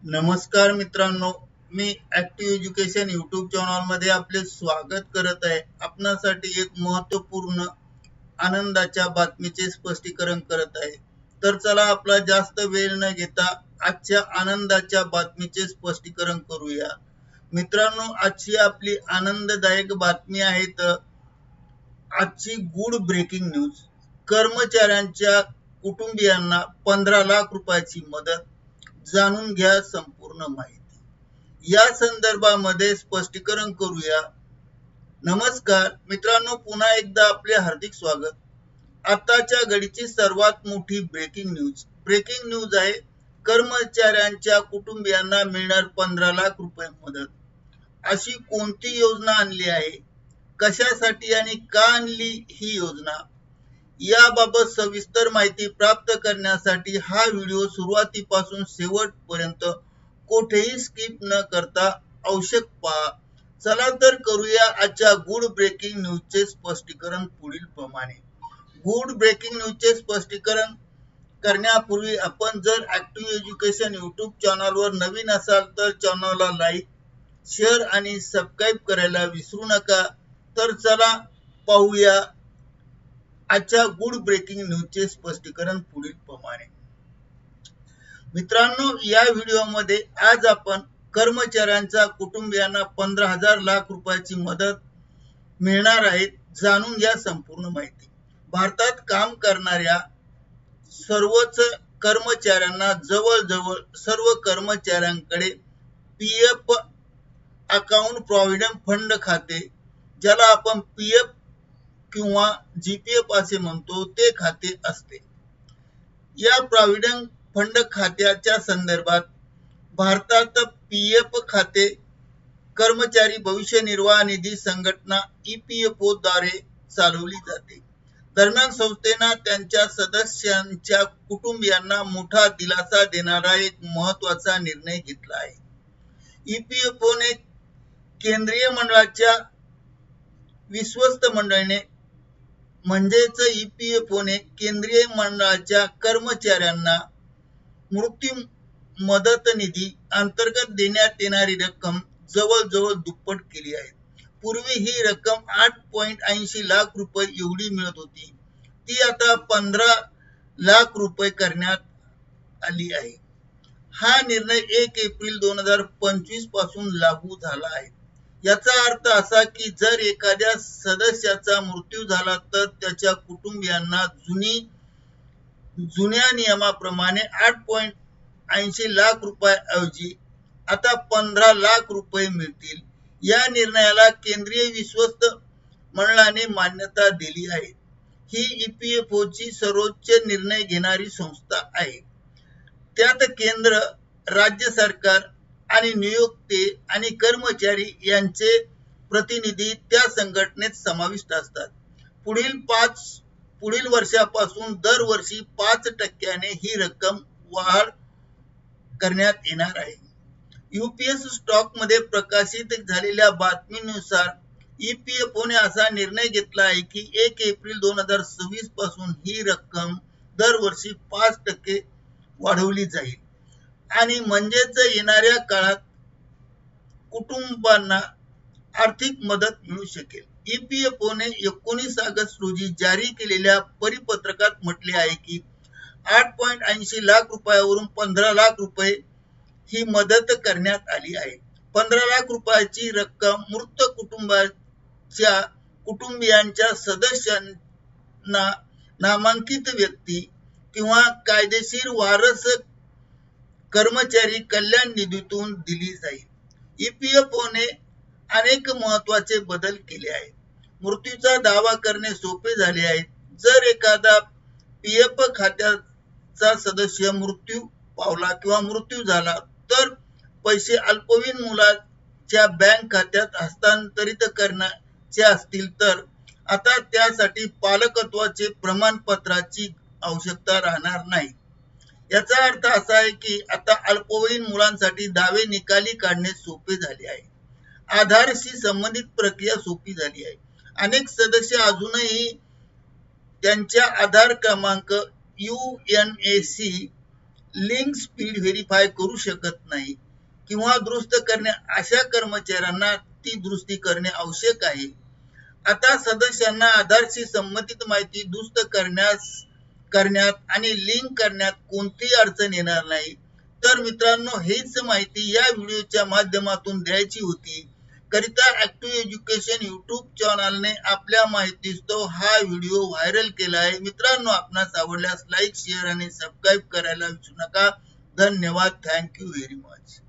नमस्कार मित्रांनो, मी active education YouTube channel मध्ये आपले स्वागत करत आहे. आपणासाठी एक महत्त्वपूर्ण आनंदाच्या बातमीचे स्पष्टीकरण करत आहे. तर चला आपला जास्त वेळ न घेता आजच्या आनंदाच्या बातमीचे स्पष्टीकरण करूया. मित्रांनो, आजची आपली आनंददायक बातमी आहे. तर आजची गुड ब्रेकिंग न्यूज. कर्मचाऱ्यांच्या कुटुंबियांना 15 लाख रुपयाची मदत. जाणून घ्या संपूर्ण माहिती. या संदर्भामध्ये स्पष्टीकरण करूया. नमस्कार मित्रांनो, पुन्हा एकदा आपले हार्दिक स्वागत. आताच्या घडीची सर्वात मोठी ब्रेकिंग न्यूज आहे. कर्मचाऱ्यांच्या कुटुंबियांना मिळणार 15 लाख रुपये मदत. अशी कोणती योजना आणली आहे, कशासाठी आणि का आणली ही योजना, याबाबत सविस्तर माहिती प्राप्त करण्यासाठी हा व्हिडिओ सुरुवातीपासून शेवटपर्यंत कोठेही स्किप न करता आवश्यक पहा. चला तर करूया आजच्या गुड ब्रेकिंग न्यूजचे स्पष्टीकरण पुढील प्रमाणे. गुड ब्रेकिंग न्यूजचे स्पष्टीकरण करण्यापूर्वी आपण जर ऍक्टिव्ह एज्युकेशन यूट्यूब चॅनलवर नवीन असाल तर चॅनलला लाईक, शेअर आणि सबस्क्राईब करायला विसरू नका. तर चला पाहूया आजच्या गुड ब्रेकिंग न्यूजचे स्पष्टीकरण पुढील प्रमाणे. मित्रांनो, या व्हिडिओमध्ये आज आपण कर्मचाऱ्यांच्या कुटुंबियांना 15,000 लाख रुपयाची मदत मिळणार आहे. जाणून घ्या संपूर्ण माहिती. भारतात काम करणाऱ्या सर्वच कर्मचाऱ्यांना जवळजवळ सर्व कर्मचाऱ्यांकडे पीएफ अकाउंट प्रॉव्हिडंट फंड खाते, ज्याला आपण पीएफ किंवा जीपीएफ असे म्हणतो, ते खाते असते. या प्रॉव्हिडंट फंड खात्याच्या संदर्भात भारतात पीएफ खाते कर्मचारी भविष्य निर्वाह निधी संघटना ईपीएफओ द्वारे चालवली जाते. दरम्यान संस्थेने त्यांच्या सदस्यांच्या कुटुंबियांना मोठा दिलासा देणारा एक महत्त्वाचा निर्णय घेतला आहे. ईपीएफओने केंद्रीय मंडळाच्या विश्वस्त मंडळाने म्हणजेच ईपीएफओने केंद्रीय मंडळाच्या कर्मचाऱ्यांना मृत्यू मदत निधी अंतर्गत देण्यात येणारी रक्कम जवळजवळ दुप्पट केली आहे. पूर्वी ही रक्कम 8.80 लाख रुपये एवढी मिळत होती. ती आता 15 लाख रुपये करण्यात आली आहे. हा निर्णय 1 एप्रिल 2025 पासून लागू झाला आहे. याचा अर्थ असा की जर एखाद्या सदस्याचा मृत्यू झाला तर त्याच्या कुटुंबियांना जुन्या नियमाप्रमाणे 8.80 लाख रुपयाऐवजी आता 15 लाख रुपये मिळतील. या निर्णयाला केंद्रीय विश्वस्त मंडळाने मान्यता दिली आहे. ही ईपीएफओची सर्वोच्च निर्णय घेणारी संस्था आहे. त्यात केंद्र, राज्य सरकार आणि नियोक्ते आणि कर्मचारी यांचे प्रतिनिधी त्या संघटनेत समाविष्ट असतात. पुढील वर्षापासून दरवर्षी 5% ही रक्कम वाढ करण्यात येणार आहे. यूपीएस स्टॉक मध्ये प्रकाशित झालेल्या बातमीनुसार ईपीएफओने असा निर्णय घेतला आहे की 1 एप्रिल 2026 पासून ही रक्कम दरवर्षी 5% वाढवली जाईल आणि म्हणजेच येणाऱ्या काळात कुटुंबांना आर्थिक मदत मिळू शकेल. ईपीएफओने 19 ऑगस्ट रोजी जारी केलेल्या परिपत्रकात म्हटले आहे की 8.80 लाख रुपयावरून 15 लाख रुपये ही मदत करण्यात आली आहे. 15 लाख रुपयाची रक्कम मृत कुटुंबाच्या कुटुंबियांच्या सदस्यांना नामांकित व्यक्ती किंवा कायदेशीर वारस कर्मचारी कल्याण निधीतून दिली जाईल. ईपीएफओने अनेक महत्त्वाचे बदल केले आहेत. मृत्यूचा दावा करणे सोपे झाले आहे. जर एखादा पीएफ खात्याचा सदस्य मृत्यू पावला किंवा मृत्यू झाला तर पैसे अल्पवयीन मुलाच्या बँक खात्यात हस्तांतरित करण्याचे असतील तर आता त्यासाठी पालकत्वाचे प्रमाणपत्राची आवश्यकता राहणार नाही. याचा अर्थ असा आहे की आता अल्पवयीन मुलांसाठी दावे निकाली काढणे सोपे झाले आहे. आधारशी संबंधित प्रक्रिया सोपी झाली आहे. अनेक सदस्य अजूनही त्यांच्या आधार क्रमांक UNAC लिंक स्पीड व्हेरीफाय करू शकत नाही किंवा दुरुस्त करणे अशा कर्मचाऱ्यांना ती दुरुस्ती करणे आवश्यक आहे. आता सदस्यांना आधारशी संबंधित माहिती दुरुस्त करण्यात आणि लिंक करण्यात कोणतीही अडचण येणार नाही. तर मित्रांनो, हीच माहिती या व्हिडिओच्या माध्यमातून द्यायची होती. करिता ऍक्टिव्ह एज्युकेशन युट्यूब चॅनलने आपल्या माहितीस्तव हा व्हिडिओ व्हायरल केला आहे. मित्रांनो, आपणास आवडल्यास लाईक, शेअर आणि सबस्क्राईब करायला विसरू नका. धन्यवाद. Thank you very much.